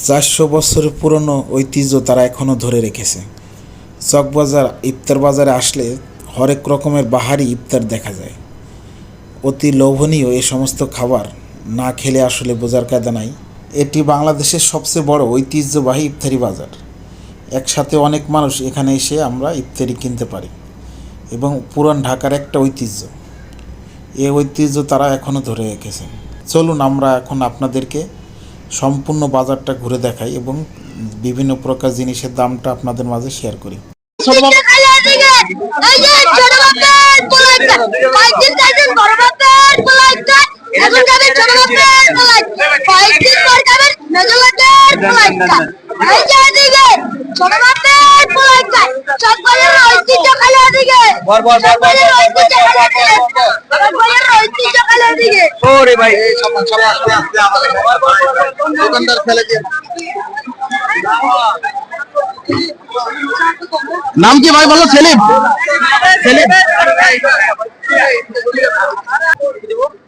চারশো বছরের পুরনো ঐতিহ্য তারা এখনো ধরে রেখেছে। চকবাজার ইফতার বাজারে আসলে হরেক রকমের বাহারি ইফতার দেখা যায়। অতি লোভনীয় এ সমস্ত খাবার না খেলে আসলে বোঝার কায়দা নাই। এটি বাংলাদেশের সবচেয়ে বড় ঐতিহ্যবাহী ইফতারি বাজার। একসাথে অনেক মানুষ এখানে এসে আমরা ইফতারি কিনতে পারি এবং পুরান ঢাকার একটা ঐতিহ্য। এই ঐতিহ্য তারা এখনও ধরে রেখেছে। চলুন আমরা এখন আপনাদেরকে সম্পূর্ণ বাজারটা ঘুরে দেখাই এবং বিভিন্ন প্রকার জিনিসের দামটা আপনাদের মাঝে শেয়ার করি। নাম কি ভাই বলো? সেলিম।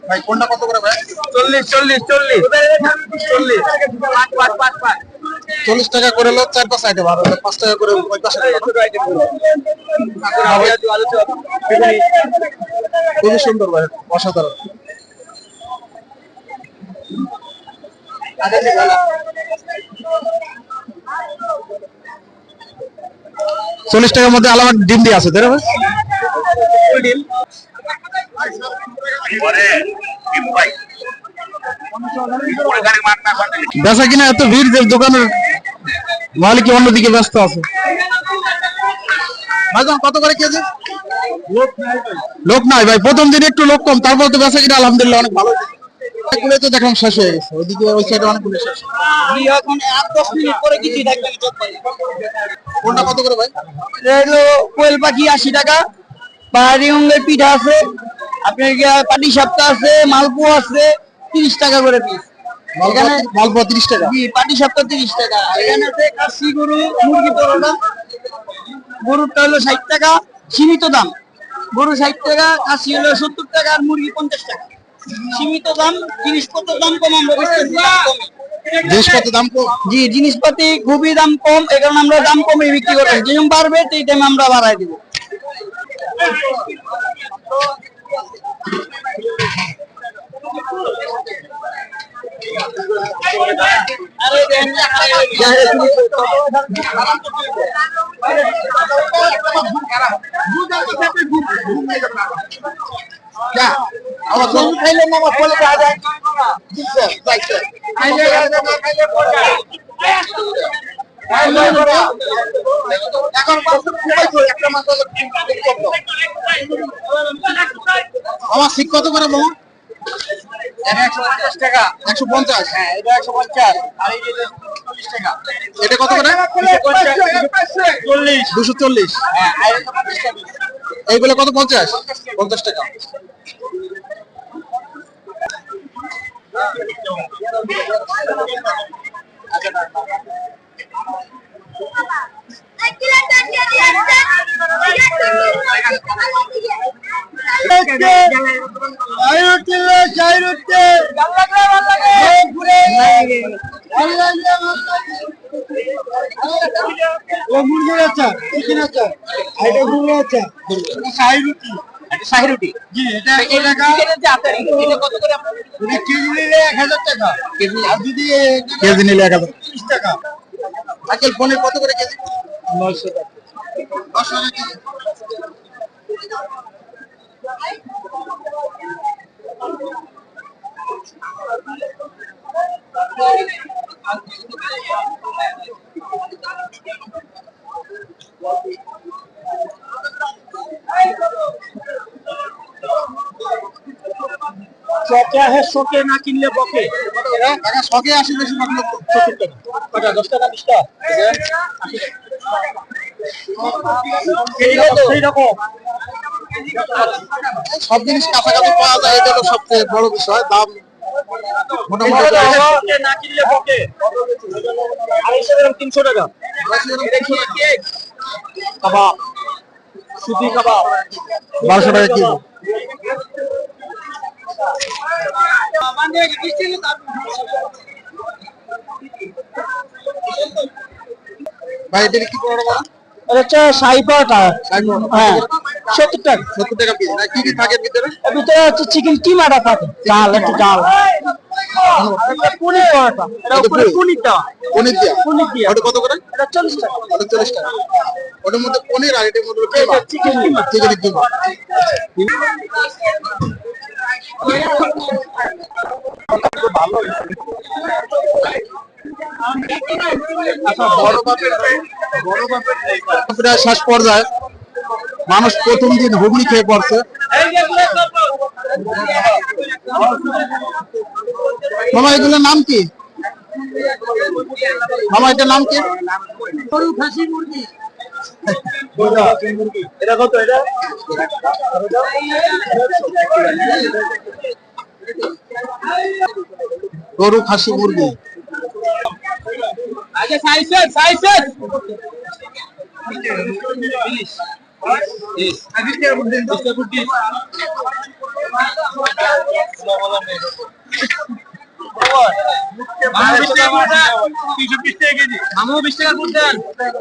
ভাই কোনটা কত করে ভাই? 40 টাকা করে লোক 4-5 আইটেম, আর 5 টাকা করে ওই পাশে খুবই সুন্দর ভাই, অসাধারণ। $40 টাকার মধ্যে আলাদা ডিম দিয়ে আছে, তাই না? বেচা কিনা এত ভিড় যে দোকানের মালিক অন্যদিকে ব্যস্ত আছে। কত করে কেজি? লোক নাই ভাই, প্রথম দিন একটু লোক কম, তারপর তো বেচা কিনা আলহামদুলিল্লাহ অনেক ভালো। অনেকগুলো তো দেখলাম শেষ হয়ে গেছে, ওইদিকে ওই সাইডে অনেকগুলো শেষ। এখন 8-10 মিনিট পরে কিছু থাকবে। কোনটা কত করে ভাই? কোয়েল পাখি 80 টাকা, পাহাড়ি অঙ্গের পিঠা আছে, আপনার পাটি সাপটা আছে, মালপোয়া আছে 30 টাকা করে পিস। এখানে মালপোয়া 30 টাকা, জি, পাটি সাপটা 30 টাকা। এখানে আছে কাশি গরু মুরগি পরোটা, গরুটা হলো 60 টাকা, সীমিত দাম। গরু 60 টাকা, কাশি হলো 70 টাকা, আর মুরগি 50 টাকা। সীমিত দাম, জিনিসপত্রের দাম কম, আমরা জিনিসপত্রের দাম কম, জি, জিনিসপাতি খুবই দাম কম, এই কারণে আমরা দাম কমে বিক্রি করি। যেমন বাড়বে সেই টাইমে আমরা বাড়াই দিব। আমার শিখ কত করে বল? 150 টাকা। 150? হ্যাঁ, এটা 150, আর এই যে 40 টাকা। এটা কত করে? 240। 240? হ্যাঁ, আর এটা 50 টাকা। এইগুলো কত? 50? 50 টাকা। কেজি নিলে 1030 টাকা। আজকাল পনির কত করে কেজি? 900 টাকা। 900 টাকা কেজি। है शोके ना किनले बके টাকা শকে 80 বেশি মাত্র 70 টাকা। 10 টাকা 20 টাকা সেই রকম সব জিনিস কাছাকাছি পাওয়া যায়, এটা হলো সবচেয়ে বড় বিষয়। দাম মোটামুটি না কিনলে বকে 250 গ্রাম 300 টাকা। কাবাব, সুতি কাবাব 1200 টাকা কেজি। ভাই এটা কি বড় বড়? এটা হচ্ছে 60 টাকা। হ্যাঁ 70 টাকা। 70 টাকা পিস। না কি কি থাকে ভিতরে? এর ভিতরে হচ্ছে চিকেন কিমাটা থাকে, ডাল একটু ডাল। পনির পরোটা, এটা উপরে পনির দেওয়া। পনির দিয়া? পনির দিয়া। ওটা কত করে? এটা 40 টাকা। ওটা 40 টাকা। ওটার মধ্যে পনির আর এটার মধ্যে কিমা। চিকেন কিমা। চিকেন কিমা। আচ্ছা বড় বাপের শেষ পর্যায়ে মানুষ প্রথম দিন হুগলি খেয়ে পড়ছে। মামা এগুলোর নাম কি? মামা এটার নাম কি? গরু খাসি মুরগি। এটা কত? এটা গরু খাসি মুরগি। আগে সাইজেস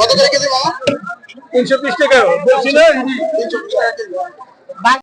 কত করে কেজি মামা? 320 টাকা বলছিল। 320 টাকা কেজি।